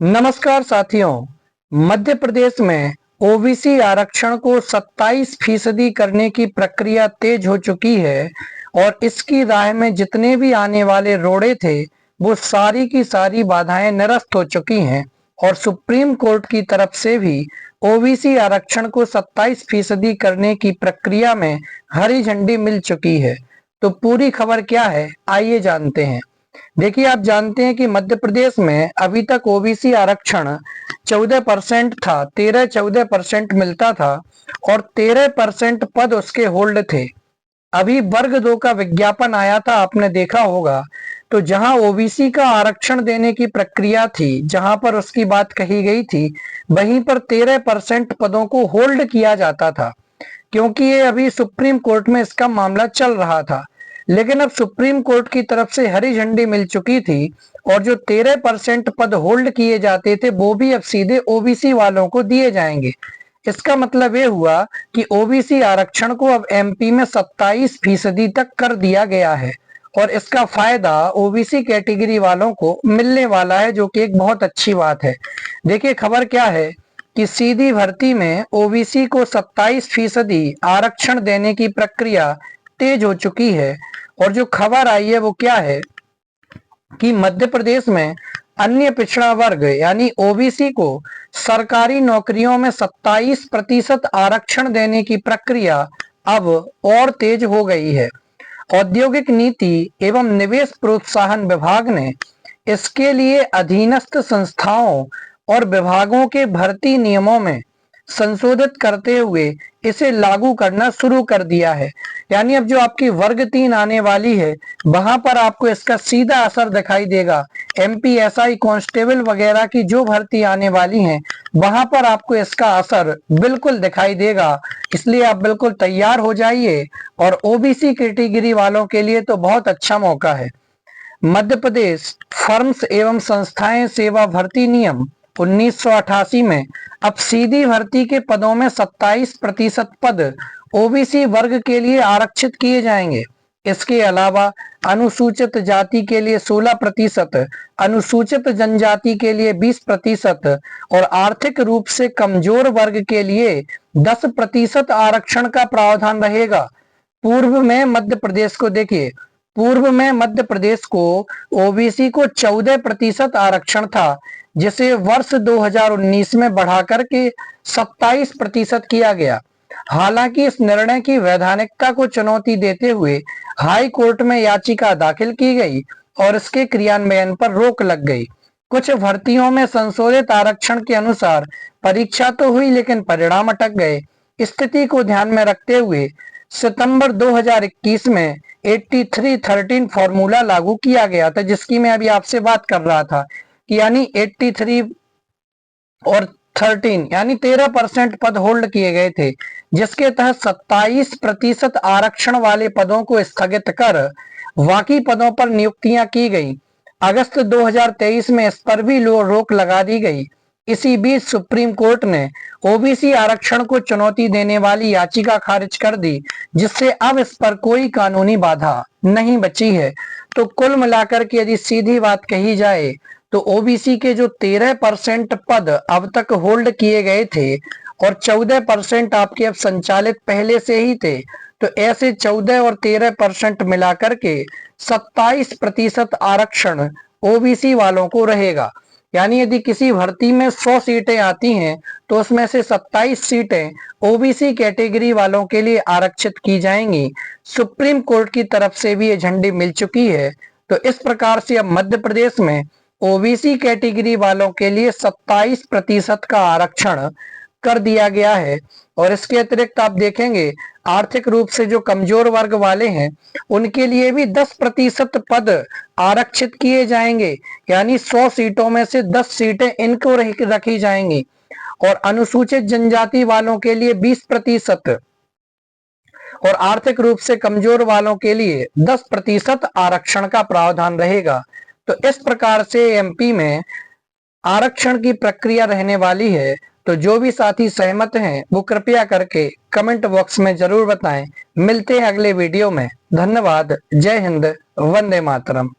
नमस्कार साथियों। मध्य प्रदेश में ओबीसी आरक्षण को 27% करने की प्रक्रिया तेज हो चुकी है और इसकी राह में जितने भी आने वाले रोड़े थे वो सारी की सारी बाधाएं निरस्त हो चुकी हैं और सुप्रीम कोर्ट की तरफ से भी ओबीसी आरक्षण को 27% करने की प्रक्रिया में हरी झंडी मिल चुकी है। तो पूरी खबर क्या है, आइए जानते हैं। देखिए, आप जानते हैं कि मध्य प्रदेश में अभी तक ओबीसी आरक्षण 14% था, 13-14% मिलता था और 13% पद उसके होल्ड थे। अभी वर्ग 2 का विज्ञापन आया था, आपने देखा होगा। तो जहां ओबीसी का आरक्षण देने की प्रक्रिया थी, जहां पर उसकी बात कही गई थी, वहीं पर 13% पदों को होल्ड किया जाता था, क्योंकि ये अभी सुप्रीम कोर्ट में इसका मामला चल रहा था। लेकिन अब सुप्रीम कोर्ट की तरफ से हरी झंडी मिल चुकी थी और जो 13% पद होल्ड किए जाते थे वो भी अब सीधे ओबीसी वालों को दिए जाएंगे। इसका मतलब ये हुआ कि ओबीसी आरक्षण को अब एमपी में 27% तक कर दिया गया है और इसका फायदा ओबीसी कैटेगरी वालों को मिलने वाला है, जो कि एक बहुत अच्छी बात है। देखिए, खबर क्या है कि सीधी भर्ती में ओबीसी को 27% आरक्षण देने की प्रक्रिया तेज हो चुकी है और जो खबर आई है वो क्या है कि मध्य प्रदेश में अन्य पिछड़ा वर्ग यानी ओबीसी को सरकारी नौकरियों में 27% आरक्षण देने की प्रक्रिया अब और तेज हो गई है। औद्योगिक नीति एवं निवेश प्रोत्साहन विभाग ने इसके लिए अधीनस्थ संस्थाओं और विभागों के भर्ती नियमों में संशोधित करते हुए इसे लागू करना शुरू कर दिया है। यानी अब जो आपकी वर्ग 3 आने वाली है वहां पर आपको इसका सीधा असर दिखाई देगा। एमपीएसआई कांस्टेबल वगैरह की जो भर्ती आने वाली हैं वहां पर आपको इसका असर बिल्कुल दिखाई देगा। इसलिए आप बिल्कुल तैयार हो जाइए और ओबीसी कैटेगरी वालों के लिए तो बहुत अच्छा मौका है। मध्य प्रदेश फर्म्स एवं संस्थाएं सेवा भर्ती नियम 1988 में अब सीधी भर्ती के पदों में 27% पद ओबीसी वर्ग के लिए आरक्षित किए जाएंगे। इसके अलावा अनुसूचित जाति के लिए 16%, अनुसूचित जनजाति के लिए 20% और आर्थिक रूप से कमजोर वर्ग के लिए 10% आरक्षण का प्रावधान रहेगा। पूर्व में मध्य प्रदेश को देखिए, पूर्व में मध्य प्रदेश को ओबीसी को 14% आरक्षण था, जिसे वर्ष 2019 में बढ़ाकर के 27% किया गया। हालांकि इस निर्णय की वैधानिकता को चुनौती देते हुए हाई कोर्ट में याचिका दाखिल की गई और इसके क्रियान्वयन पर रोक लग गई। कुछ भर्तियों में संशोधित आरक्षण के अनुसार परीक्षा तो हुई लेकिन परिणाम अटक गए। स्थिति को ध्यान में रखते हुए सितंबर 2021 में 8313 फॉर्मूला लागू किया गया था, जिसकी मैं अभी आपसे बात कर रहा था कि यानी 83 और 13 यानी 13% पद होल्ड किए गए थे, जिसके तहत 27% आरक्षण वाले पदों को स्थगित कर बाकी पदों पर नियुक्तियां की गई। अगस्त 2023 में इस पर भी रोक लगा दी गई। इसी बीच सुप्रीम कोर्ट ने ओबीसी आरक्षण को चुनौती देने वाली याचिका खारिज कर दी, जिससे अब इस पर कोई कानूनी बाधा नहीं बची है। तो कुल मिलाकर के यदि सीधी बात कही जाए तो ओबीसी के जो 13% पद अब तक होल्ड किए गए थे और 14% आपके अब संचालित पहले से ही थे, तो ऐसे 14 और 13% मिलाकर के 27% आरक्षण ओबीसी वालों को रहेगा। यानी यदि किसी भर्ती में 100 सीटें आती हैं तो उसमें से 27 सीटें ओबीसी कैटेगरी वालों के लिए आरक्षित की जाएंगी। सुप्रीम कोर्ट की तरफ से भी ये झंडी मिल चुकी है। तो इस प्रकार से अब मध्य प्रदेश में ओबीसी कैटेगरी वालों के लिए 27% का आरक्षण कर दिया गया है। और इसके अतिरिक्त आप देखेंगे आर्थिक रूप से जो कमजोर वर्ग वाले हैं उनके लिए भी 10% पद आरक्षित किए जाएंगे। यानी 100 सीटों में से 10 सीटें इनको रखी जाएंगी और अनुसूचित जनजाति वालों के लिए 20% और आर्थिक रूप से कमजोर वालों के लिए 10% आरक्षण का प्रावधान रहेगा। तो इस प्रकार से एमपी में आरक्षण की प्रक्रिया रहने वाली है। तो जो भी साथी सहमत हैं वो कृपया करके कमेंट बॉक्स में जरूर बताएं। मिलते हैं अगले वीडियो में। धन्यवाद। जय हिंद, वंदे मातरम।